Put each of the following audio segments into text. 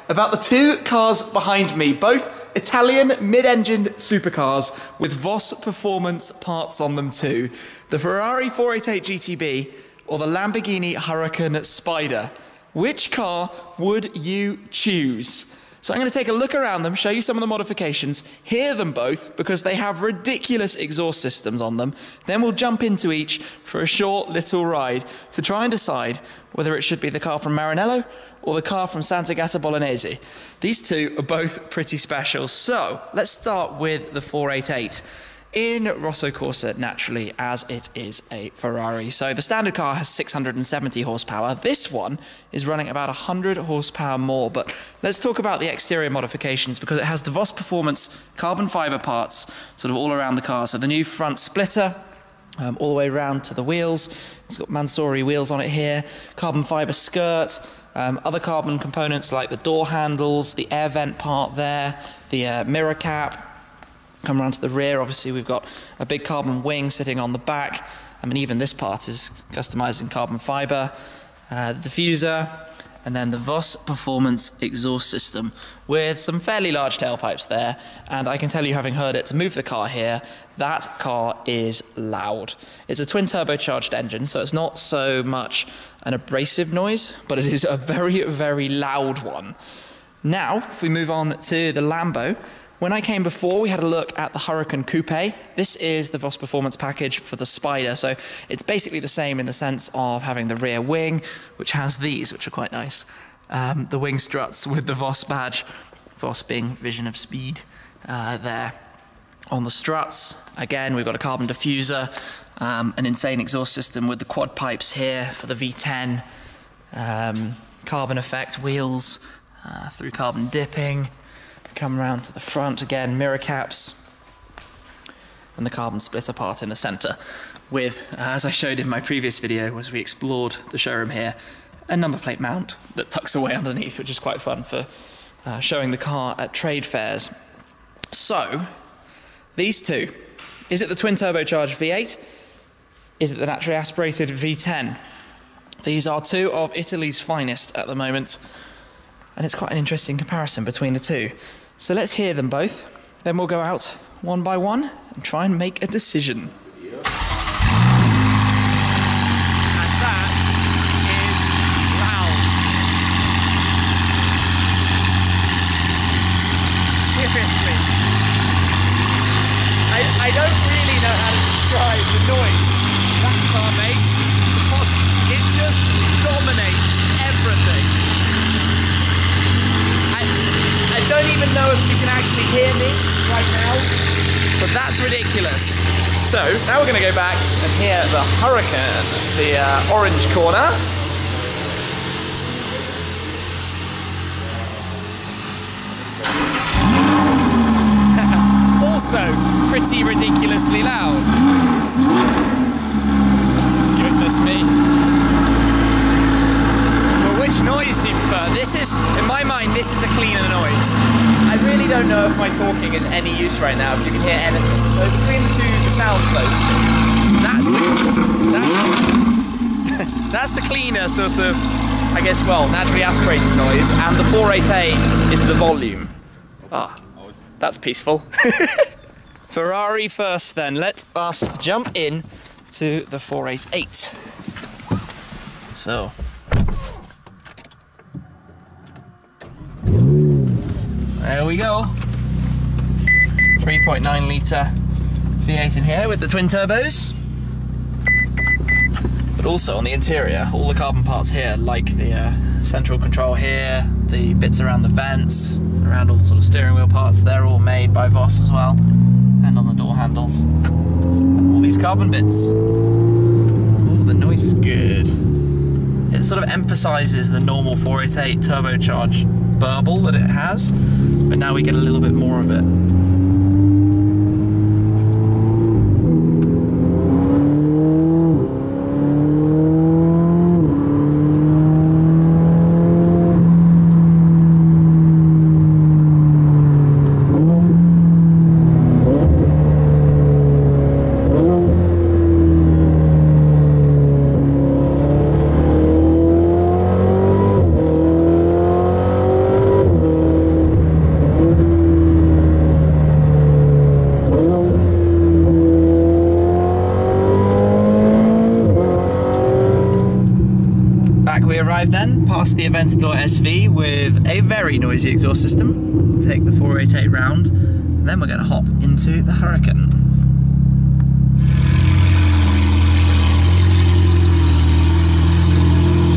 about the two cars behind me, both Italian mid-engine supercars with VOS Performance parts on them too. The Ferrari 488 GTB or the Lamborghini Huracan Spyder. Which car would you choose? So I'm going to take a look around them, show you some of the modifications, hear them both because they have ridiculous exhaust systems on them. Then we'll jump into each for a short little ride to try and decide whether it should be the car from Maranello or the car from Sant'Agata Bolognese. These two are both pretty special. So let's start with the 488. In Rosso Corsa, naturally, as it is a Ferrari. So the standard car has 670 horsepower. This one is running about 100 horsepower more. But let's talk about the exterior modifications because it has the VOS Performance carbon fiber parts sort of all around the car. So the new front splitter, all the way around to the wheels. It's got Mansory wheels on it here. Carbon fiber skirt. Other carbon components like the door handles, the air vent part there, the mirror cap. Come around to the rear, obviously we've got a big carbon wing sitting on the back. I mean, even this part is customized in carbon fiber. The diffuser, and then the VOS Performance exhaust system with some fairly large tailpipes there. And I can tell you, having heard it, to move the car here, that car is loud. It's a twin turbocharged engine, so it's not so much an abrasive noise, but it is a very, very loud one. Now, if we move on to the Lambo, when I came before, we had a look at the Huracan Coupe. This is the VOS Performance package for the Spyder. So it's basically the same in the sense of having the rear wing, which has these, which are quite nice. The wing struts with the VOS badge, VOS being Vision of Speed, there on the struts. Again, we've got a carbon diffuser, an insane exhaust system with the quad pipes here for the V10, carbon effect wheels through carbon dipping. Come around to the front again, mirror caps, and the carbon splitter part in the center with, as I showed in my previous video as we explored the showroom here, a number plate mount that tucks away underneath, which is quite fun for showing the car at trade fairs. So, these two, is it the twin turbocharged V8? Is it the naturally aspirated V10? These are two of Italy's finest at the moment, and it's quite an interesting comparison between the two. So let's hear them both, then we'll go out one by one and try and make a decision. And that is loud. Seriously. I don't really know how to describe the noise that car makes because it just dominates everything. I don't even know if you can actually hear me right now, but that's ridiculous. So now we're going to go back and hear the Huracan, the orange corner. Also pretty ridiculously loud. Goodness me. Which noise do you prefer? This is, in my mind, this is a cleaner noise. I really don't know if my talking is any use right now, if you can hear anything. So between the two, the sounds close. That's the cleaner sort of, I guess, well, naturally aspirated noise, and the 488 is the volume. Ah, that's peaceful. Ferrari first then. Let us jump in to the 488. So. There we go. 3.9 litre V8 in here with the twin turbos. But also on the interior, all the carbon parts here, like the central control here, the bits around the vents, around all the sort of steering wheel parts, they're all made by VOS as well. And on the door handles. All these carbon bits. Ooh, the noise is good. It sort of emphasises the normal 488 turbocharged burble that it has, but now we get a little bit more of it. Aventador SV with a very noisy exhaust system. Take the 488 round, and then we're going to hop into the Huracan.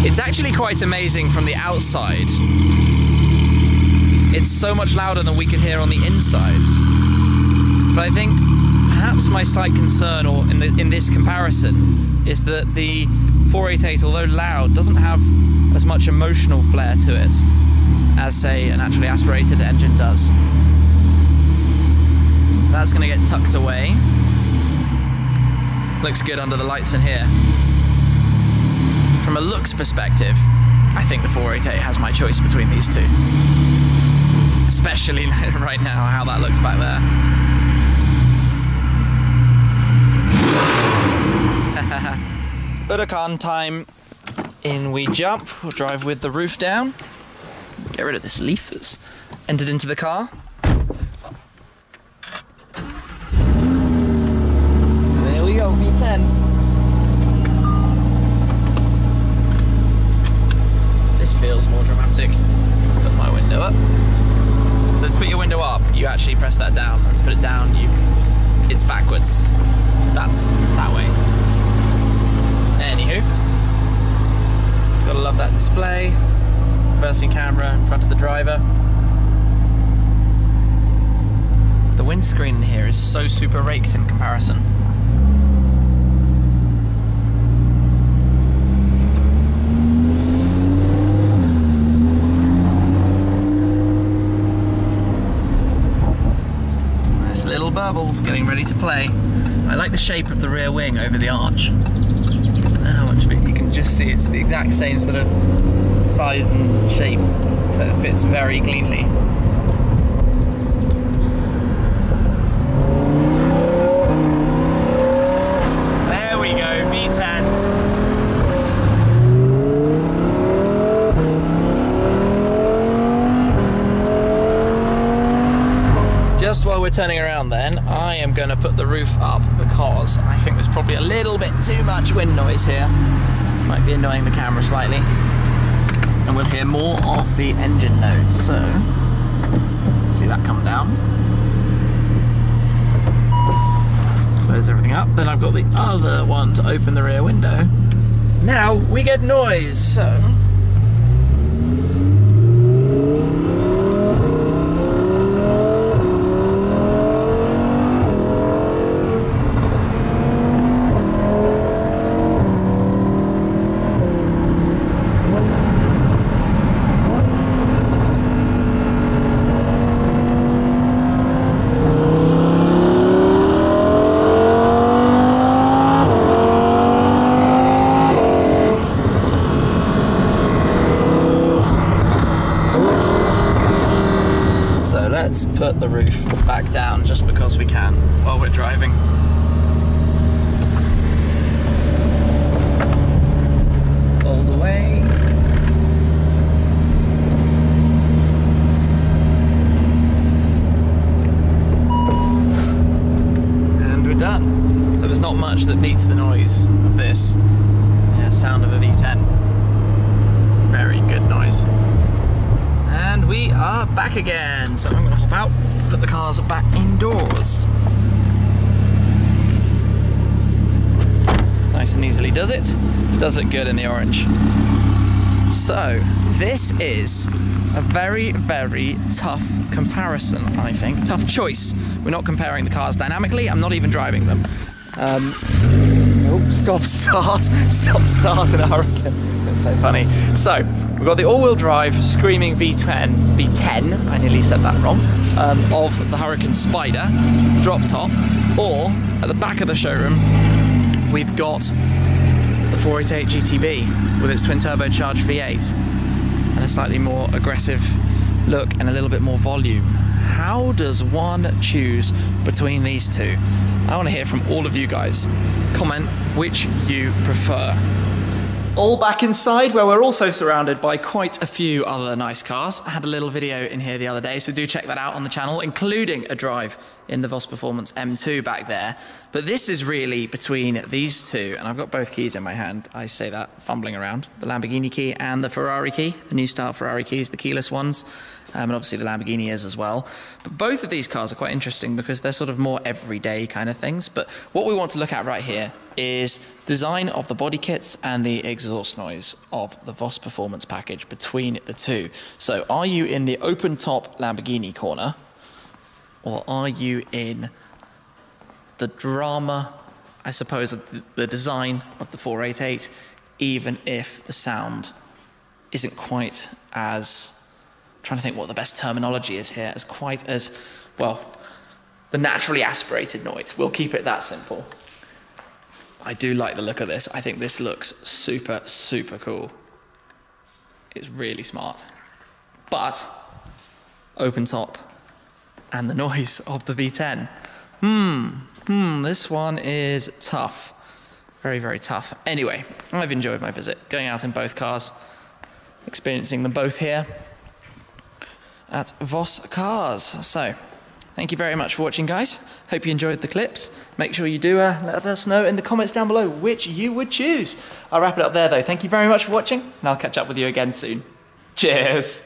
It's actually quite amazing from the outside. It's so much louder than we can hear on the inside. But I think perhaps my slight concern, or in this comparison, is that the 488, although loud, doesn't have as much emotional flair to it as, say, a naturally aspirated engine does. That's going to get tucked away. Looks good under the lights in here. From a looks perspective, I think the 488 has my choice between these two. Especially right now, how that looks back there. Huracan time. In we jump. We'll drive with the roof down. Get rid of this leaf that's entered into the car. And there we go, V10. This feels more dramatic. Put my window up. So to put your window up, you actually press that down, and to put it down, it's backwards. That's that way. Anywho, gotta love that display. Reversing camera in front of the driver. The windscreen in here is so super raked in comparison. Nice little bubbles getting ready to play. I like the shape of the rear wing over the arch. I don't know how much of it you can just see. It's the exact same sort of size and shape, so it fits very cleanly. There we go, V10. Just while we're turning around then, I am going to put the roof up because I think there's probably a little bit too much wind noise here. Might be annoying the camera slightly. And we'll hear more of the engine notes, so see that come down. Close everything up, then I've got the other one to open the rear window. Now we get noise, so let's put the roof back down just because we can while we're driving. All the way. And we're done. So there's not much that beats the noise of this. Yeah, sound of a V10. Very good noise. And we are back again, so I'm going to hop out, put the cars back indoors. Nice and easily does it. Does look good in the orange. So, this is a very, very tough comparison, I think. Tough choice. We're not comparing the cars dynamically, I'm not even driving them. Oh, stop start in a Huracan. That's so funny. So, we've got the all-wheel drive screaming V10, I nearly said that wrong, of the Huracan Spyder, drop top, or at the back of the showroom, we've got the 488 GTB with its twin-turbocharged V8 and a slightly more aggressive look and a little bit more volume. How does one choose between these two? I want to hear from all of you guys. Comment which you prefer. All back inside, where we're also surrounded by quite a few other nice cars. I had a little video in here the other day, so do check that out on the channel, including a drive in the VOS Performance M2 back there. But this is really between these two, and I've got both keys in my hand. I say that fumbling around. The Lamborghini key and the Ferrari key, the new style Ferrari keys, the keyless ones. And obviously the Lamborghini is as well. But both of these cars are quite interesting because they're sort of more everyday kind of things. But what we want to look at right here is design of the body kits and the exhaust noise of the VOS Performance package between the two. So are you in the open top Lamborghini corner, or are you in the drama, I suppose, of the design of the 488, even if the sound isn't quite as, trying to think what the best terminology is here, as quite as, well, the naturally aspirated noise. We'll keep it that simple. I do like the look of this. I think this looks super, super cool. It's really smart. But open top and the noise of the V10. This one is tough. Very, very tough. Anyway, I've enjoyed my visit, going out in both cars, experiencing them both here at VOS Cars. So, thank you very much for watching, guys. Hope you enjoyed the clips. Make sure you do let us know in the comments down below which you would choose. I'll wrap it up there, though. Thank you very much for watching, and I'll catch up with you again soon. Cheers.